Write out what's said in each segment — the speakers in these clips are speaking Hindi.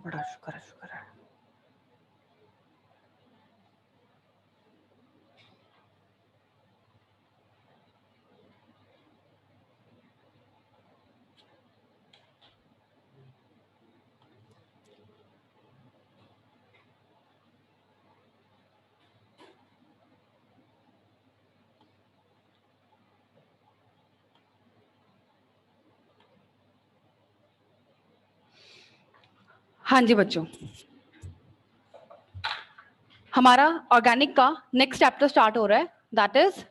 बड़ा शुक्र है, शुक्र है। हाँ जी बच्चों, हमारा ऑर्गेनिक का नेक्स्ट चैप्टर स्टार्ट हो रहा है, दैट इज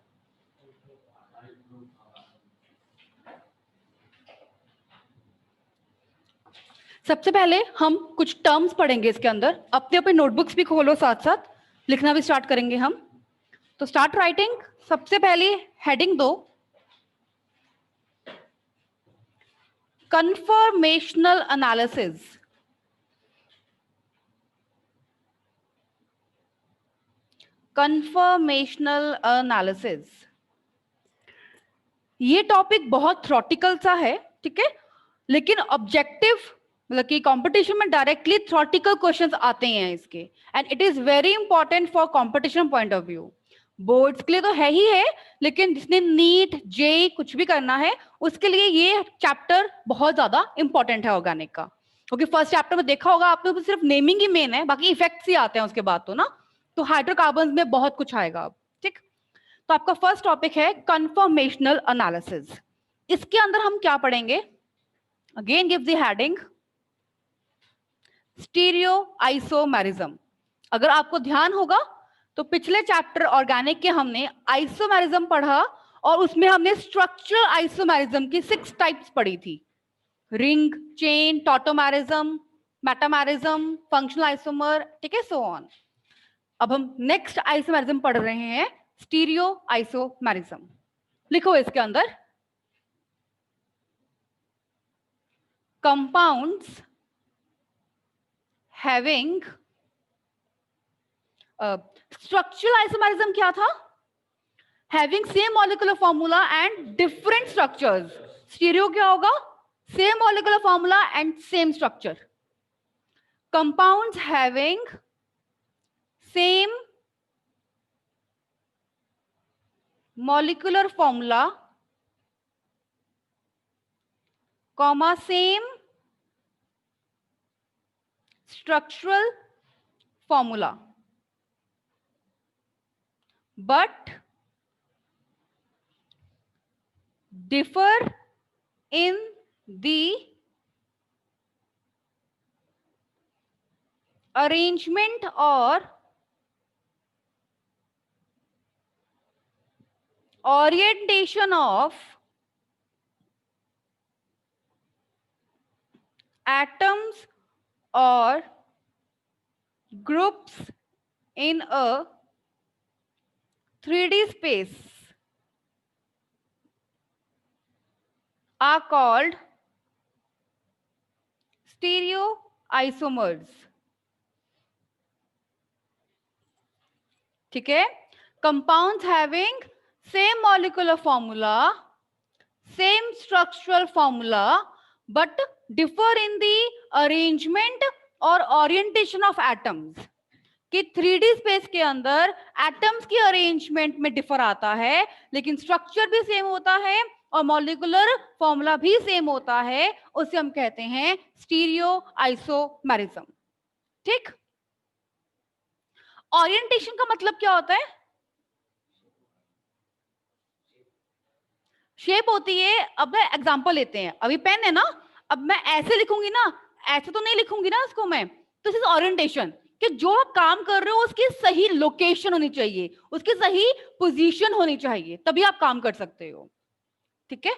सबसे पहले हम कुछ टर्म्स पढ़ेंगे इसके अंदर। अपने अपने नोटबुक्स भी खोलो, साथ साथ लिखना भी स्टार्ट करेंगे हम। तो स्टार्ट राइटिंग। सबसे पहले हेडिंग दो, कन्फर्मेशनल एनालिसिस। कन्फर्मेशनल एनालिसिस, ये टॉपिक बहुत थ्योरेटिकल सा है, ठीक है, लेकिन ऑब्जेक्टिव मतलब कि कंपटीशन में डायरेक्टली थ्योरेटिकल क्वेश्चंस आते हैं इसके, and it is very important for competition point of view. Boards के लिए तो है ही है, लेकिन जिसने नीट जेई कुछ भी करना है उसके लिए ये चैप्टर बहुत ज्यादा इंपॉर्टेंट है ऑर्गेनिक का। क्योंकि फर्स्ट चैप्टर में देखा होगा आपने, सिर्फ नेमिंग ही मेन है, बाकी इफेक्ट्स ही आते हैं उसके बाद तो ना। तो हाइड्रोकार्बन में बहुत कुछ आएगा अब, ठीक। तो आपका फर्स्ट टॉपिक है कंफर्मेशनल एनालिसिस। इसके अंदर हम क्या पढ़ेंगे? Again give the heading stereo isomerism. अगर आपको ध्यान होगा तो पिछले चैप्टर ऑर्गेनिक के हमने आइसोमेरिज्म पढ़ा और उसमें हमने स्ट्रक्चरल आइसोमेरिज्म की 6 टाइप्स पढ़ी थी। Ring, chain, tautomerism, metamerism, functional isomer, ठीक है, सो ऑन। अब हम नेक्स्ट आइसोमेरिज्म पढ़ रहे हैं, स्टीरियो आइसोमेरिज्म। लिखो इसके अंदर, कंपाउंड्स हैविंग स्ट्रक्चरल आइसोमेरिज्म क्या था? Having same molecular formula and different structures. Stereo क्या होगा? Same molecular formula and same structure. Compounds having same molecular formula, comma, same structural formula, but differ in the arrangement or orientation of atoms or groups in a 3D space are called stereoisomers. ठीक है, compounds having same molecular formula, same structural formula, but differ in the arrangement or orientation of atoms. कि 3D स्पेस के अंदर एटम्स की अरेंजमेंट में डिफर आता है, लेकिन स्ट्रक्चर भी सेम होता है और मॉलिक्यूलर फॉर्मूला भी सेम होता है, उसे हम कहते हैं स्टीरियो आइसोमेरिज्म। ठीक। ओरिएंटेशन का मतलब क्या होता है? शेप होती है। अब एग्जांपल लेते हैं, अभी पेन है ना, अब मैं ऐसे लिखूंगी ना, ऐसे तो नहीं लिखूंगी ना इसको मैं, तो दिस इज ओरिएंटेशन, कि जो आप काम कर रहे हो उसकी सही लोकेशन होनी चाहिए, उसकी सही पोजीशन होनी चाहिए, तभी आप काम कर सकते हो। ठीक है,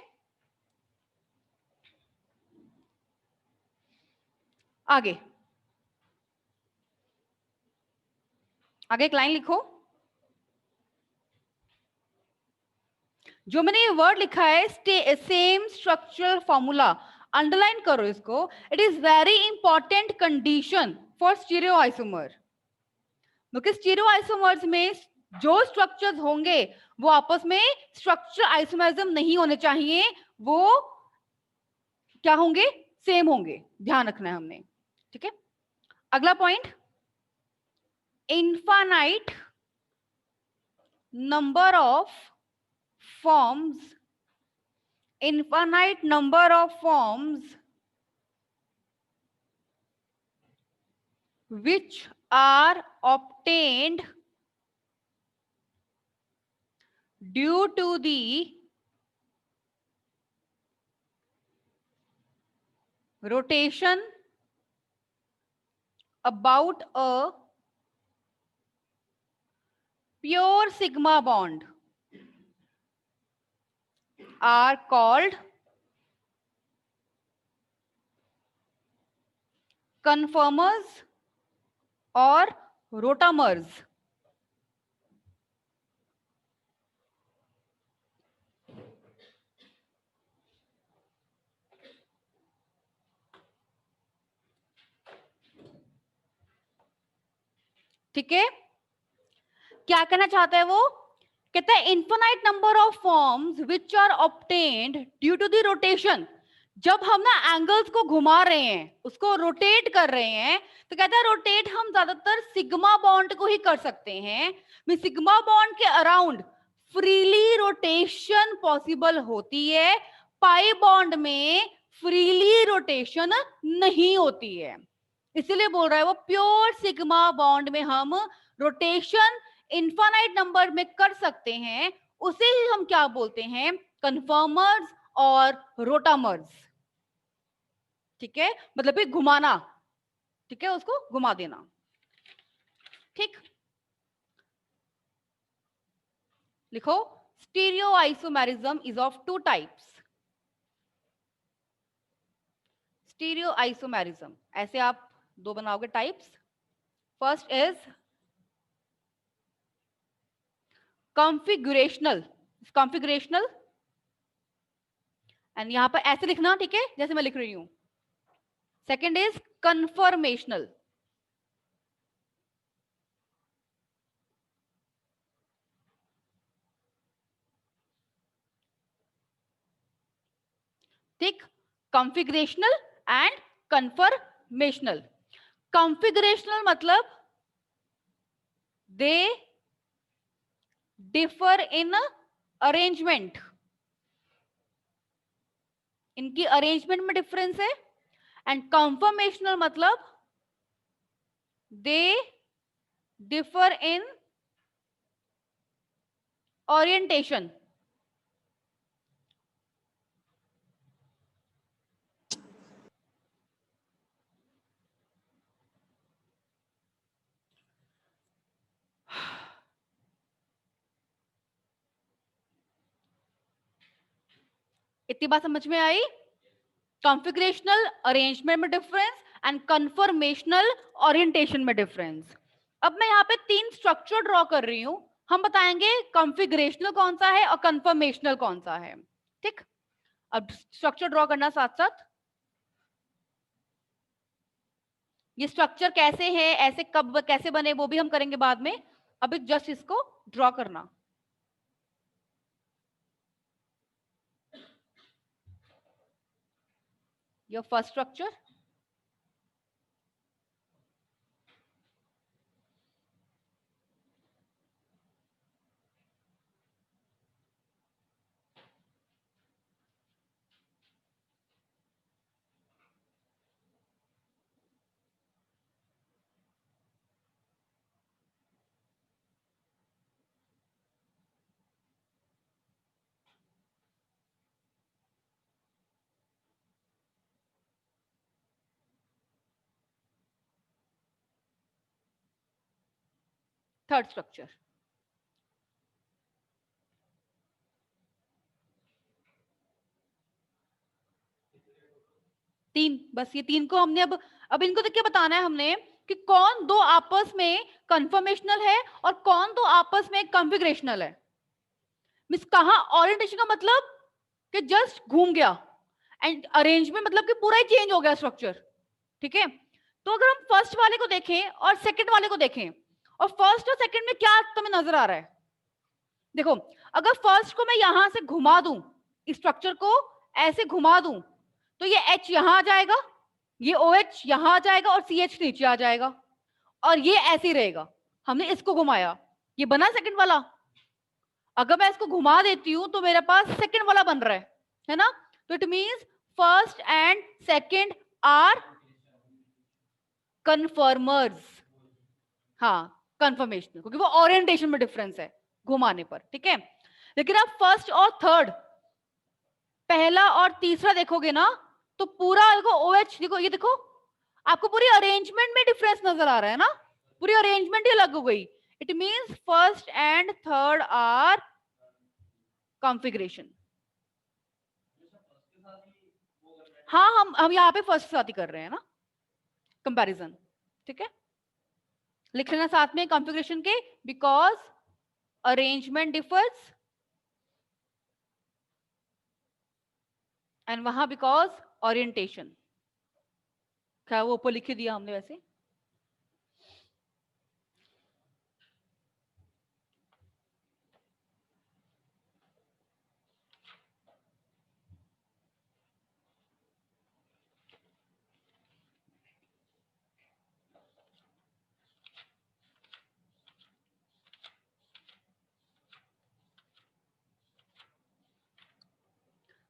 आगे आगे एक लाइन लिखो। जो मैंने ये वर्ड लिखा है सेम स्ट्रक्चरल फॉर्मूला, अंडरलाइन करो इसको। It is very important condition for stereo isomer, क्योंकि स्टीरियो आइसोमर्स में जो स्ट्रक्चर्स होंगे वो आपस में स्ट्रक्चर आइसोमरिज्म नहीं होने चाहिए, वो क्या होंगे? सेम होंगे, ध्यान रखना है हमने। ठीक है, अगला point, infinite number of forms, infinite number of forms which are obtained due to the rotation about a pure sigma bond are called conformers or rotamers. ठीक है, क्या कहना चाहता है वो? कहता है infinite number of forms which are obtained due to the rotation. जब हम ना एंगल्स को घुमा रहे हैं, उसको रोटेट कर रहे हैं, तो कहता है रोटेट हम ज्यादातर सिग्मा बॉन्ड को ही कर सकते हैं। सिग्मा बॉन्ड के अराउंड फ्रीली रोटेशन पॉसिबल होती है, पाई बॉन्ड में फ्रीली रोटेशन नहीं होती है। इसीलिए बोल रहा है वो प्योर सिग्मा बॉन्ड में हम रोटेशन इनफाइनाइट नंबर में कर सकते हैं, उसे ही हम क्या बोलते हैं? कन्फर्मर्स और रोटामर्स। ठीक है, मतलब कि घुमाना, ठीक है, उसको घुमा देना। ठीक, लिखो, stereo isomerism is of two types. Stereo isomerism, ऐसे आप दो बनाओगे types. First is configurational, configurational, and यहां पर ऐसे लिखना, ठीक है, जैसे मैं लिख रही हूं। Second is conformational. ठीक, कॉन्फिगरेशनल एंड कन्फर्मेशनल। कॉन्फिगरेशनल मतलब दे डिफर इन अरेंजमेंट, इनकी अरेंजमेंट में डिफरेंस है। एंड कन्फर्मेशनल मतलब दे डिफर इन ओरिएंटेशन। इतनी बात समझ में आई? कॉन्फिगरेशनल अरेंजमेंट में डिफरेंस एंड कन्फर्मेशनल ओरिएंटेशन में डिफरेंस। अब मैं यहाँ पे तीन स्ट्रक्चर ड्रॉ कर रही हूं, हम बताएंगे कॉन्फिगरेशनल कौन सा है और कन्फर्मेशनल कौन सा है। ठीक, अब स्ट्रक्चर ड्रॉ करना साथ साथ। ये स्ट्रक्चर कैसे है, ऐसे कब कैसे बने, वो भी हम करेंगे बाद में। अभी जस्ट इसको ड्रॉ करना। Your first structure, third structure. तीन, बस ये तीन को हमने अब इनको तो क्या बताना है हमने कि कौन दो आपस में कन्फर्मेशनल है और कौन दो आपस में कॉन्फिगरेशनल है। मींस कहां ओरिएंटेशन का मतलब कि जस्ट घूम गया, एंड अरेंजमेंट मतलब कि पूरा ही चेंज हो गया स्ट्रक्चर। ठीक है, तो अगर हम फर्स्ट वाले को देखें और सेकंड वाले को देखें, और फर्स्ट और सेकंड में क्या तुम्हें नजर आ रहा है? देखो, अगर फर्स्ट को मैं यहां से घुमा दूं, इस स्ट्रक्चर को ऐसे घुमा दूं, तो ये H यहां आ जाएगा, ये OH यहां आ जाएगा और CH नीचे आ जाएगा, और ये ऐसे ही रहेगा। हमने इसको घुमाया, ये बना सेकंड वाला। अगर मैं इसको घुमा देती हूं तो मेरे पास सेकंड वाला बन रहा है ना। तो it means first and second are conformers. हाँ, कन्फर्मेशन, क्योंकि वो ओरिएंटेशन में डिफरेंस है घुमाने पर, ठीक है। लेकिन आप फर्स्ट और थर्ड, पहला और तीसरा देखोगे ना, तो पूरा देखो OH, देखो ये देखो, आपको पूरी अरेंजमेंट में डिफरेंस नजर आ रहा है ना, पूरी अरेंजमेंट ही अलग हो गई। It means first and third are configuration. हाँ, हम यहाँ पे फर्स्ट के साथ ही कर रहे हैं ना कंपैरिजन, ठीक है। लिख लेना साथ में कॉन्फ़िगरेशन के, बिकॉज अरेंजमेंट डिफर्स, एंड वहां बिकॉज ओरिएंटेशन। क्या वो ऊपर लिख दिया हमने वैसे।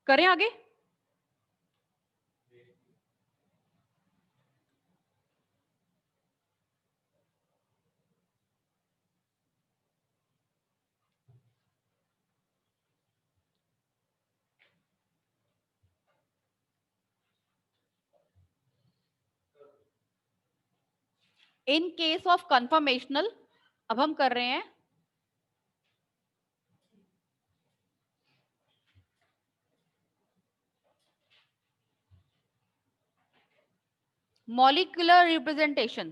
करें आगे। इन केस ऑफ कंफर्मेशनल, अब हम कर रहे हैं molecular representation.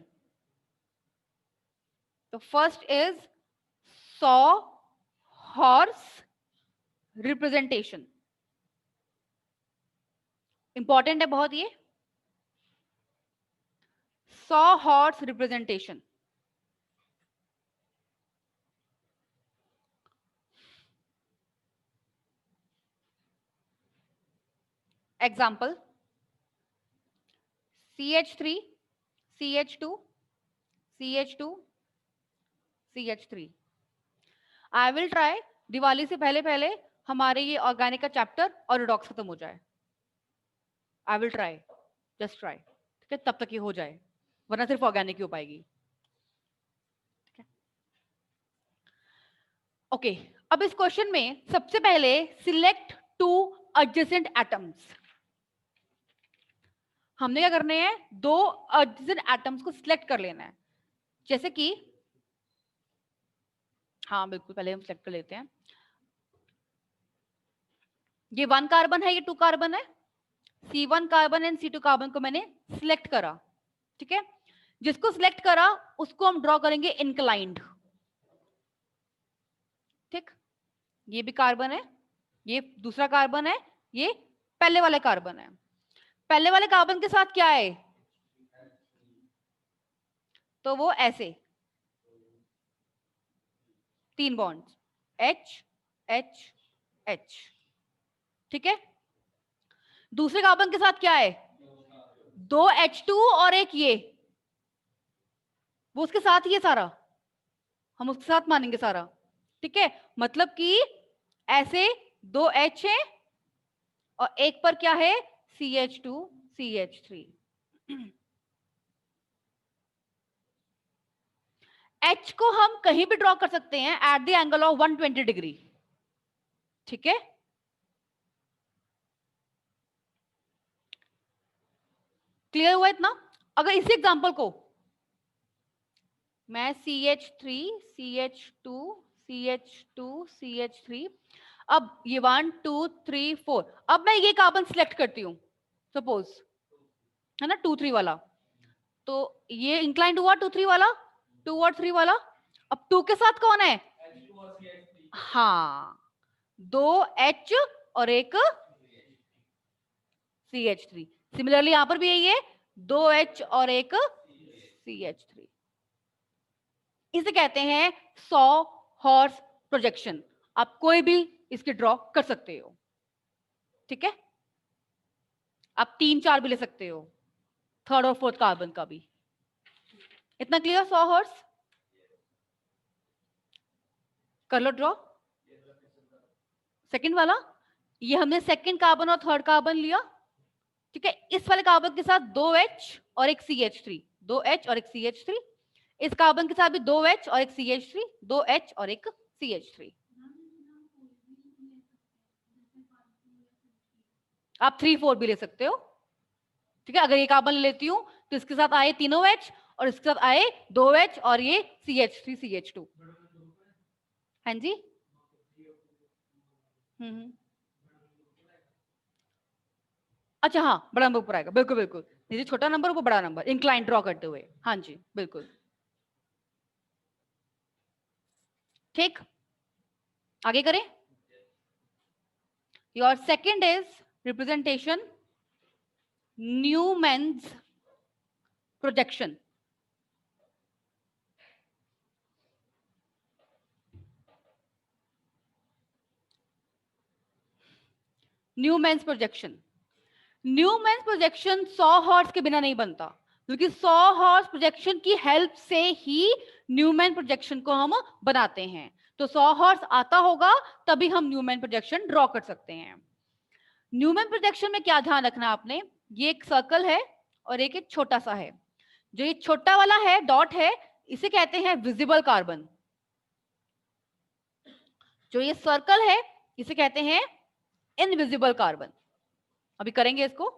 तो first is Sawhorse representation. Important है बहुत ये, Sawhorse representation. Example CH3 CH2 CH2 CH3। I will try Diwali से पहले पहले हमारे ये ऑर्गेनिक का चैप्टर और रिडॉक्स खत्म हो जाए। I will try, just try, ठीक है, तब तक ये हो जाए, वरना सिर्फ ऑर्गेनिक ही हो पाएगी। ओके अब इस क्वेश्चन में सबसे पहले सिलेक्ट 2 एडजेसेंट एटम्स। हमने क्या करने हैं, 2 एडजेसेंट एटम्स को सिलेक्ट कर लेना है। जैसे कि हाँ बिल्कुल, पहले हम सिलेक्ट कर लेते हैं। ये 1 कार्बन है, ये 2 कार्बन है। C1 carbon and C2 carbon को मैंने सिलेक्ट करा, ठीक है। जिसको सिलेक्ट करा उसको हम ड्रॉ करेंगे इंक्लाइंड, ठीक। ये भी कार्बन है, ये दूसरा कार्बन है, ये पहले वाले कार्बन है। पहले वाले कार्बन के साथ क्या है, तो वो ऐसे 3 बॉन्ड्स H H H, ठीक है। दूसरे कार्बन के साथ क्या है, 2 H2 और एक ये, वो उसके साथ ही है सारा, हम उसके साथ मानेंगे सारा, ठीक है। मतलब कि ऐसे 2 H है और एक पर क्या है CH2 CH3। H को हम कहीं भी ड्रॉ कर सकते हैं at the angle of 120 degree, ठीक है। क्लियर हुआ इतना। अगर इसी एग्जांपल को मैं CH3 CH2 CH2 CH3, अब ये 1 2 3 4, अब मैं ये कार्बन सिलेक्ट करती हूँ सपोज, है ना, 2 3 वाला। तो ये इंक्लाइंड हुआ 2 3 वाला, 2 और 3 वाला। अब 2 के साथ कौन है, हाँ 2 H और एक CH3। सिमिलरली यहां पर भी यही है, 2 H और एक CH3। इसे कहते हैं सॉ हॉर्स प्रोजेक्शन। आप कोई भी इसके ड्रॉ कर सकते हो, ठीक है। आप 3 4 भी ले सकते हो, थर्ड और फोर्थ कार्बन का भी। इतना क्लियर सॉ हॉर्स? कर लो ड्रॉ। सेकंड वाला, ये हमने सेकंड कार्बन और थर्ड कार्बन लिया, ठीक है। इस वाले कार्बन के साथ 2H और एक CH3, 2H और एक CH3। इस कार्बन के साथ भी 2H और एक CH3, 2H और एक CH3। आप 3 4 भी ले सकते हो, ठीक है। अगर ये कार्बन लेती हूं तो इसके साथ आए तीनों H और इसके साथ आए 2H और ये CH3 CH2। हाँ जी। अच्छा हाँ, बड़ा नंबर ऊपर आएगा, बिल्कुल बिल्कुल। ये छोटा नंबर वो बड़ा नंबर, इंक्लाइन ड्रॉ करते हुए। हाँ जी बिल्कुल ठीक। आगे करें। Your second is representation Newman's projection. Newman's projection, Newman's projection saw horse के बिना नहीं बनता, क्योंकि सॉ हॉर्स प्रोजेक्शन की हेल्प से ही न्यूमैन प्रोजेक्शन को हम बनाते हैं। तो सॉ हॉर्स आता होगा तभी हम न्यूमैन प्रोजेक्शन ड्रॉ कर सकते हैं। न्यूमैन प्रोजेक्शन में क्या ध्यान रखना आपने, ये एक सर्कल है और एक छोटा सा है। जो ये छोटा वाला है, डॉट है, इसे कहते हैं विजिबल कार्बन। जो ये सर्कल है इसे कहते हैं इनविजिबल कार्बन। अभी करेंगे इसको,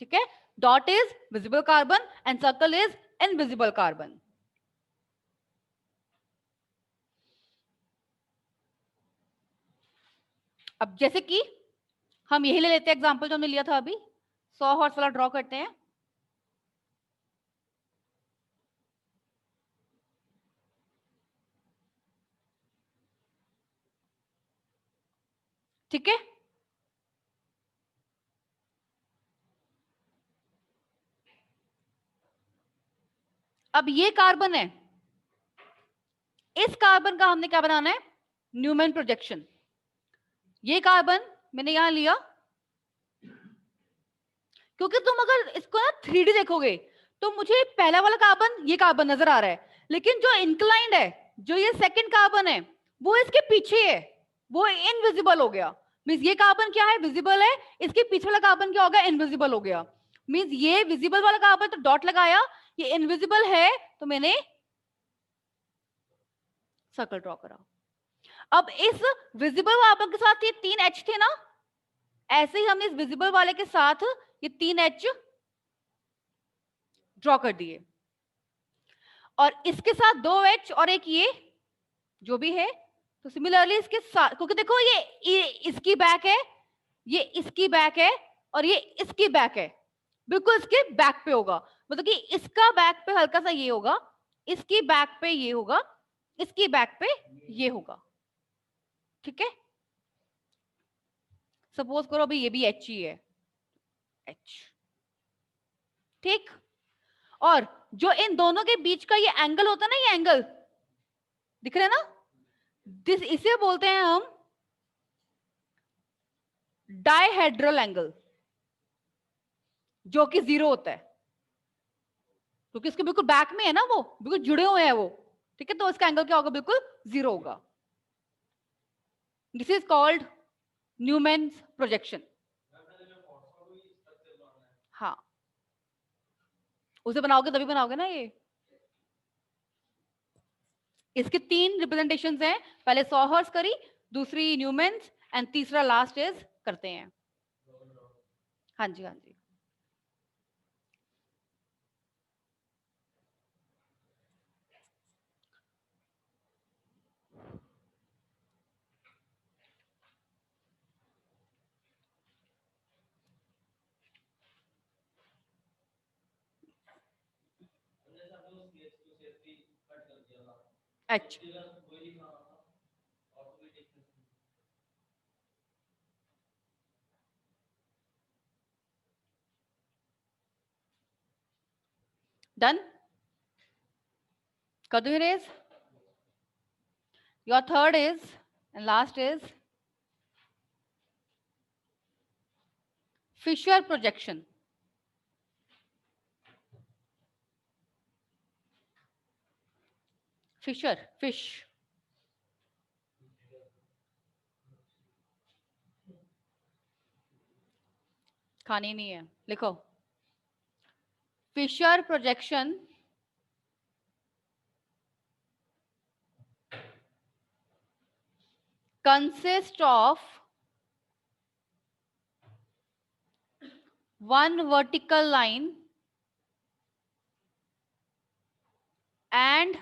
ठीक है। Dot is visible carbon and circle is invisible carbon. अब जैसे कि हम यही ले लेते हैं एग्जांपल जो हमने लिया था अभी, 100 हॉर्स वाला ड्रॉ करते हैं। ठीक है, अब ये कार्बन है, इस कार्बन का हमने क्या बनाना है, न्यूमैन प्रोजेक्शन। ये कार्बन मैंने यहां लिया, क्योंकि तुम अगर इसको ना 3D देखोगे तो मुझे पहला वाला कार्बन, ये कार्बन नजर आ रहा है, लेकिन जो इंक्लाइंड है, जो ये सेकंड कार्बन है, वो इसके पीछे है, वो इनविजिबल हो गया। मींस ये कार्बन क्या है, विजिबल है, इसके पीछे वाला कार्बन क्या हो गया, इनविजिबल हो गया। मींस ये विजिबल वाला कार्बन तो डॉट लगाया, ये इनविजिबल है तो मैंने सर्कल ड्रॉ करा। अब इस विजिबल कार्बन के साथ ये 3H थे ना, ऐसे ही हमने इस विजिबल वाले के साथ ये 3H ड्रॉ कर दिए, और इसके साथ 2H और एक ये जो भी है। तो सिमिलरली इसके साथ, क्योंकि देखो ये इसकी बैक है, ये इसकी बैक है, और ये इसकी बैक है, बिल्कुल इसके बैक पे होगा। मतलब कि इसका बैक पे हल्का सा ये होगा, इसकी बैक पे ये होगा, इसकी बैक पे ये होगा, ठीक है। सपोज करो अभी ये भी H ही है, H, ठीक। और जो इन दोनों के बीच का ये एंगल होता है ना, ये एंगल दिख रहा है ना, इसे बोलते हैं हम डायहेड्रल एंगल, जो कि 0 होता है, क्योंकि इसके बिल्कुल बैक में है ना, वो बिल्कुल जुड़े हुए हैं वो, ठीक है। तो इसका एंगल क्या होगा, बिल्कुल 0 होगा। This is called Newman's projection. हाँ, उसे बनाओगे तभी बनाओगे ना ये। इसके 3 रिप्रेजेंटेशंस हैं, पहले सॉ हॉर्स करी, दूसरी न्यूमैन्स, एंड तीसरा लास्ट इज करते हैं। हाँ जी हाँ जी। अच्छा, डन कर दो erase. Your third is and last is Fischer projection. Fischer, fish, खानी नहीं है, लिखो। Fischer projection consist of one vertical line and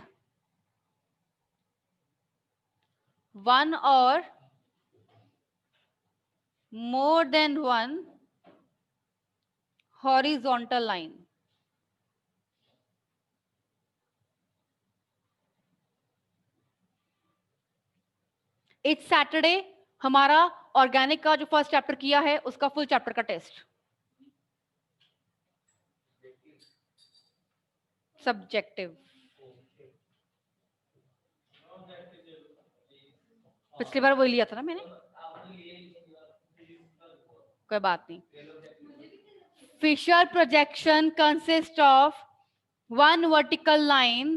one or more than one horizontal line. It's Saturday हमारा ऑर्गेनिक का जो फर्स्ट चैप्टर किया है उसका फुल चैप्टर का टेस्ट। सब्जेक्टिव, पिछली बार वही लिया था ना मैंने, कोई बात नहीं। Fischer projection consist of one vertical line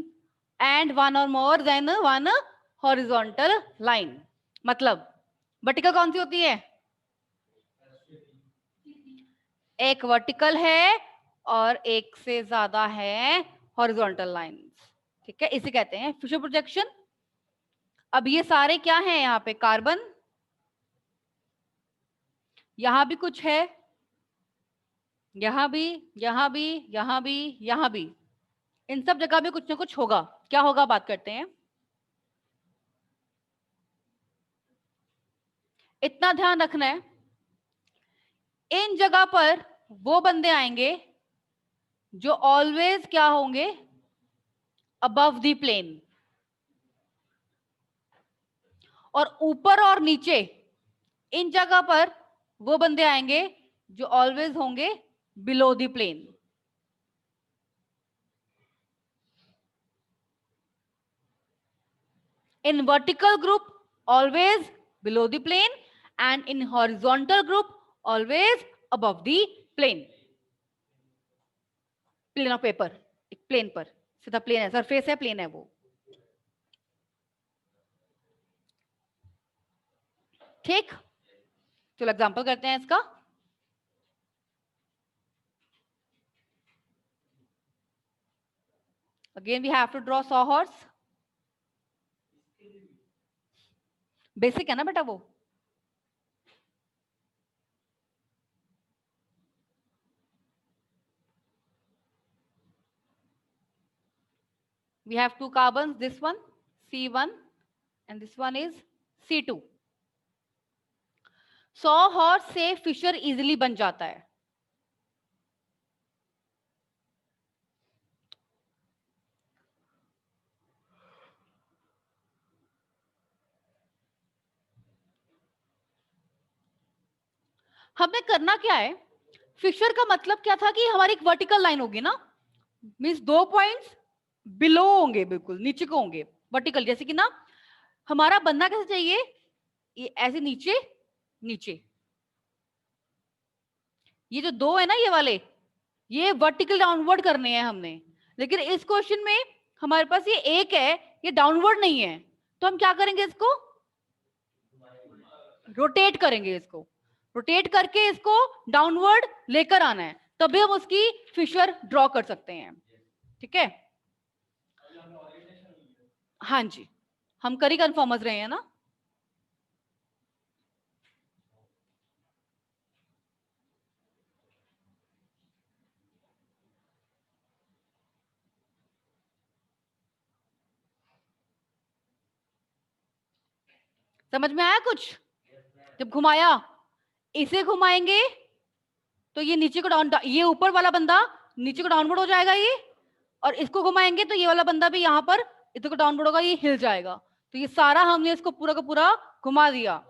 and one और more than one horizontal line. मतलब वर्टिकल कौन सी होती है? एक वर्टिकल है और एक से ज्यादा है हॉरिजॉन्टल लाइंस, ठीक है, इसे कहते हैं फिशर प्रोजेक्शन। अब ये सारे क्या हैं? यहाँ पे कार्बन, यहां भी कुछ है, यहां भी, यहां भी, यहां भी, यहां भी, इन सब जगह पे कुछ ना कुछ होगा। क्या होगा बात करते हैं। इतना ध्यान रखना है, इन जगह पर वो बंदे आएंगे जो ऑलवेज क्या होंगे? Above the plane. और ऊपर और नीचे इन जगह पर वो बंदे आएंगे जो ऑलवेज होंगे below the plane. In vertical group always below the plane and in horizontal group always above the plane. Plane of paper, एक प्लेन पर सीधा प्लेन है, सरफेस है, प्लेन है वो, ठीक। चलो एग्जांपल करते हैं इसका। Again we have to draw sawhorse. Basic है ना बेटा वो। We have two carbons, this one C1 and this one is C2. sawhorse से फिशर इजिली बन जाता है। हमें करना क्या है? फिशर का मतलब क्या था कि हमारी एक वर्टिकल लाइन होगी ना, मींस दो पॉइंट्स बिलो होंगे, बिल्कुल नीचे को होंगे वर्टिकल, जैसे कि ना हमारा बनना कैसे चाहिए? ये ऐसे नीचे नीचे, ये जो दो है ना ये वाले, ये वर्टिकल डाउनवर्ड करने हैं हमने। लेकिन इस क्वेश्चन में हमारे पास ये एक है, ये डाउनवर्ड नहीं है, तो हम क्या करेंगे? इसको रोटेट करेंगे, इसको रोटेट करके इसको डाउनवर्ड लेकर आना है, तभी हम उसकी फिशर ड्रॉ कर सकते हैं, ठीक है। हाँ जी, हम कर ही कन्फर्मर्स रहे हैं ना। समझ में आया कुछ? जब घुमाया, इसे घुमाएंगे तो ये नीचे को डाउन, ये ऊपर वाला बंदा नीचे को डाउनवर्ड हो जाएगा ये, और इसको घुमाएंगे तो ये वाला बंदा भी यहाँ पर इधर को डाउनवर्ड होगा, ये हिल जाएगा। तो ये सारा हमने इसको पूरा का पूरा घुमा दिया।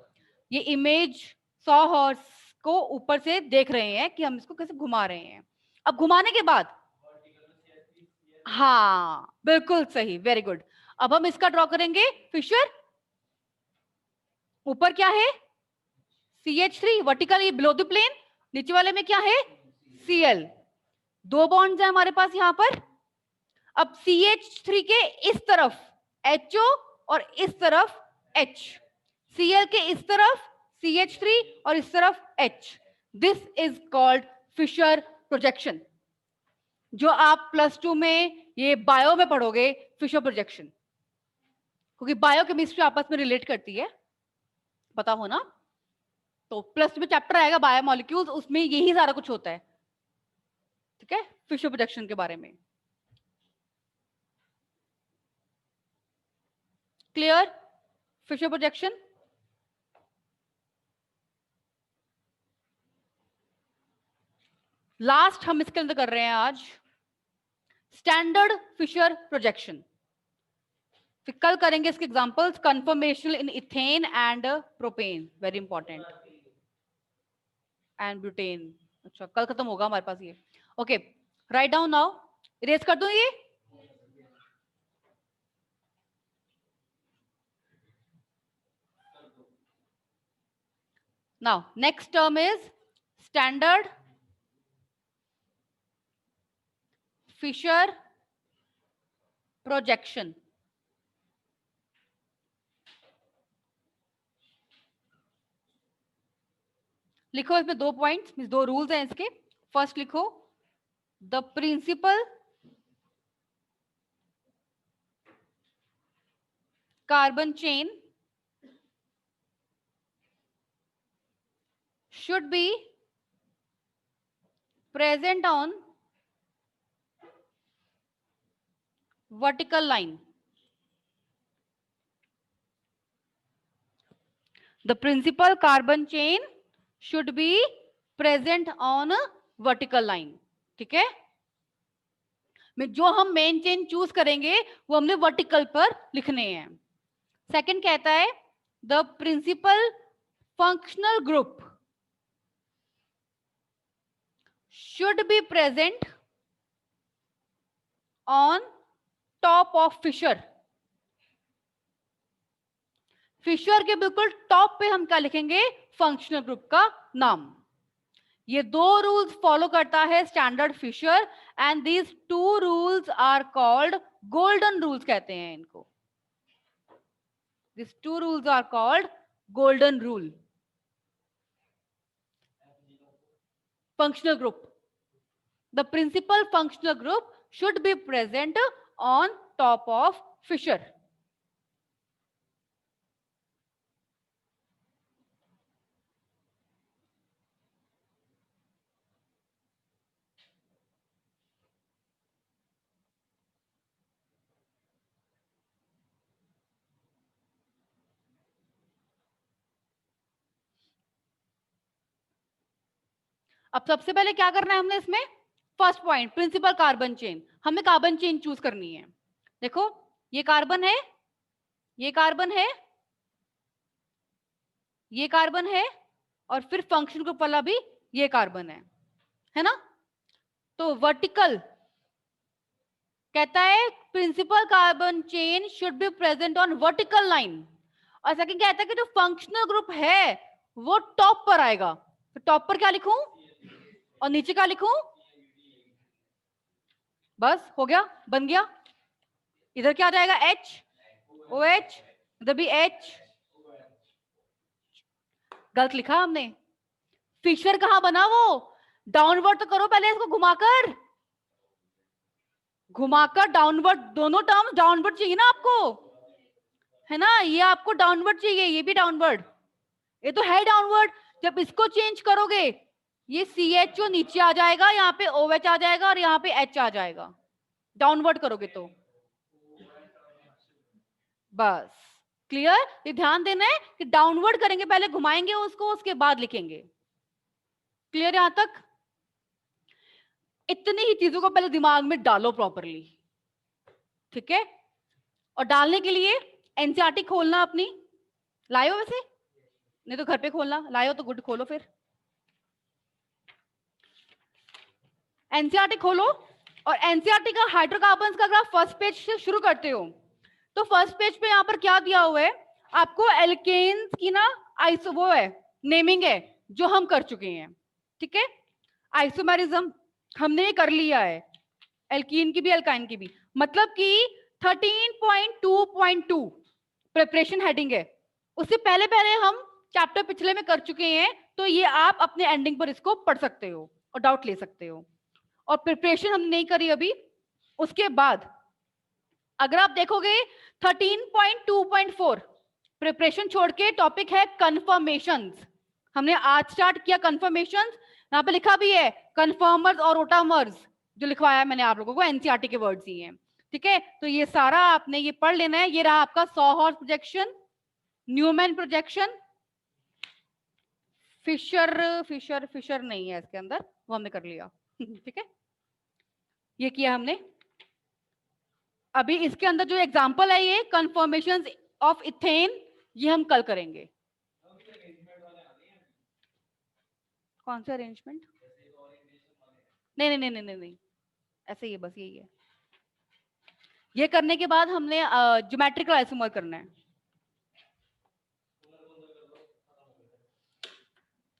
ये इमेज सॉ हॉर्स को ऊपर से देख रहे हैं कि हम इसको कैसे घुमा रहे हैं। अब घुमाने के बाद, हाँ बिल्कुल सही, वेरी गुड। अब हम इसका ड्रॉ करेंगे फिशर। ऊपर क्या है? CH3 वर्टिकल, ये बिलो द प्लेन। नीचे वाले में क्या है? Cl। दो बॉन्ड्स है हमारे पास यहाँ पर। अब CH3 के इस तरफ HO और इस तरफ H, Cl के इस तरफ CH3 और इस तरफ H. This is called Fischer projection, जो आप +2 में ये बायो में पढ़ोगे, फिशर प्रोजेक्शन, क्योंकि बायोकेमिस्ट्री आपस में रिलेट करती है, पता हो ना। तो +2 में चैप्टर आएगा बायोमोलिक्यूल्स, उसमें यही सारा कुछ होता है, ठीक है, फिशर प्रोजेक्शन के बारे में। क्लियर? Fisher projection. लास्ट हम इसके अंदर कर रहे हैं आज स्टैंडर्ड फिशर प्रोजेक्शन। फिर कल करेंगे इसके examples, conformation in ethane and propane, very important, and butane. अच्छा, कल खत्म होगा हमारे पास ये। Okay, right down now, erase कर दूं ये। Now next term is standard Fischer projection. लिखो इसमें 2 पॉइंट्स, मींस 2 रूल्स हैं इसके। फर्स्ट लिखो, the principal carbon chain should be present on vertical line. The principal carbon chain should be present on vertical line. ठीक है, में जो हम मेन चेन चूज करेंगे वो हमने वर्टिकल पर लिखने हैं। सेकंड कहता है the principal functional group should be present on top of fissure. Fischer के बिल्कुल टॉप पे हम क्या लिखेंगे, फंक्शनल ग्रुप का नाम। ये 2 रूल्स फॉलो करता है standard Fischer, and these 2 rules are called golden rules कहते हैं इनको। These 2 rules are called golden rule. Functional group. The principal functional group should be present on top of fissure. अब सबसे पहले क्या करना है हमने इसमें, first point principal carbon chain, हमें कार्बन चेन चूज करनी है। देखो ये कार्बन है, ये कार्बन है, ये कार्बन है, और फिर फंक्शन ग्रुप वाला भी ये कार्बन है ना। तो वर्टिकल कहता है principal carbon chain should be present on vertical line, और सेकंड कहता है कि जो फंक्शनल ग्रुप है वो टॉप पर आएगा। तो टॉप पर क्या लिखूं और नीचे क्या लिखूं, बस हो गया, बन गया। इधर क्या आ जाएगा, H OH, इधर भी H। गलत लिखा हमने, फिशर कहां बना, वो डाउनवर्ड तो करो पहले इसको, घुमाकर घुमाकर डाउनवर्ड, दोनों टर्म्स डाउनवर्ड चाहिए ना आपको, है ना। ये आपको डाउनवर्ड चाहिए, ये भी डाउनवर्ड, ये तो है डाउनवर्ड। जब इसको चेंज करोगे ये CHO नीचे आ जाएगा, यहाँ पे OH आ जाएगा और यहाँ पे H आ जाएगा, डाउनवर्ड करोगे तो। बस क्लियर, ये ध्यान देना है कि डाउनवर्ड करेंगे, पहले घुमाएंगे उसको, उसके बाद लिखेंगे। क्लियर यहां तक? इतनी ही चीजों को पहले दिमाग में डालो प्रॉपरली, ठीक है। और डालने के लिए एनसीईआरटी खोलना अपनी, लायो वैसे, नहीं तो घर पे खोलना, लायो तो गुड, खोलो फिर एनसीईआरटी खोलो। और एनसीईआरटी का हाइड्रोकार्बन्स का ग्राफ फर्स्ट पेज से शुरू करते हो, तो फर्स्ट पेज पे यहाँ पर क्या दिया हुआ है आपको, एल्केन्स की ना आइसो वो है, नेमिंग है जो हम कर चुके हैं, ठीक है। आइसोमेरिज्म हमने ये कर लिया है, एल्कीन की भी एल्काइन की भी, मतलब कि 13.2.2 प्रिपरेशन हेडिंग है। उससे पहले पहले हम चैप्टर पिछले में कर चुके हैं, तो ये आप अपने एंडिंग पर इसको पढ़ सकते हो और डाउट ले सकते हो। और प्रिपरेशन हमने नहीं करी अभी। उसके बाद अगर आप देखोगे 13.2.4 प्रिपरेशन छोड़ के टॉपिक है कंफर्मेशंस। हमने आज स्टार्ट किया कंफर्मेशंस। यहाँ पे लिखा भी है कंफर्मर्स और ओटामर्स, जो लिखवाया है मैंने आप लोगों को, एनसीईआरटी के वर्ड्स ही हैं, ठीक है। तो ये सारा आपने ये पढ़ लेना है। ये रहा आपका sawhorse projection, Newman projection, Fischer Fischer Fischer नहीं है इसके अंदर, वो हमने कर लिया ठीक है, ये किया हमने। अभी इसके अंदर जो एग्जांपल है ये कंफर्मेशंस ऑफ इथेन, ये हम कल करेंगे। कौन सा अरेंजमेंट? नहीं नहीं नहीं नहीं नहीं, ऐसे ही है, बस यही है। ये करने के बाद हमने ज्योमेट्रिकल आइसोमर करना है।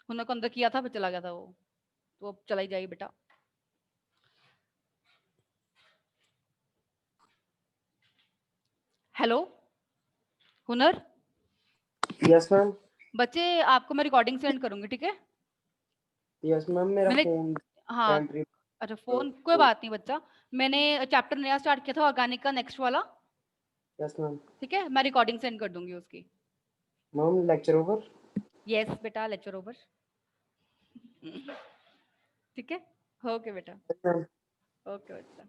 हुनर को अंदर किया था, फिर चला गया था वो, तो अब चला ही जाइए बेटा। हेलो हुनर। Yes ma'am. बच्चे आपको मैं रिकॉर्डिंग सेंड करूंगी, ठीक है? यस मैम, मेरा मैंने फोन हाँ, अच्छा फोन कोई बात नहीं बच्चा। मैंने चैप्टर नया स्टार्ट किया था ऑर्गेनिक का, नेक्स्ट वाला। Yes ma'am. ठीक है, मैं रिकॉर्डिंग सेंड कर दूंगी उसकी। Ma'am lecture over. यस बेटा, लेक्चर ओवर। ठीक है, ओके बेटा, मैम ओके बच्चा।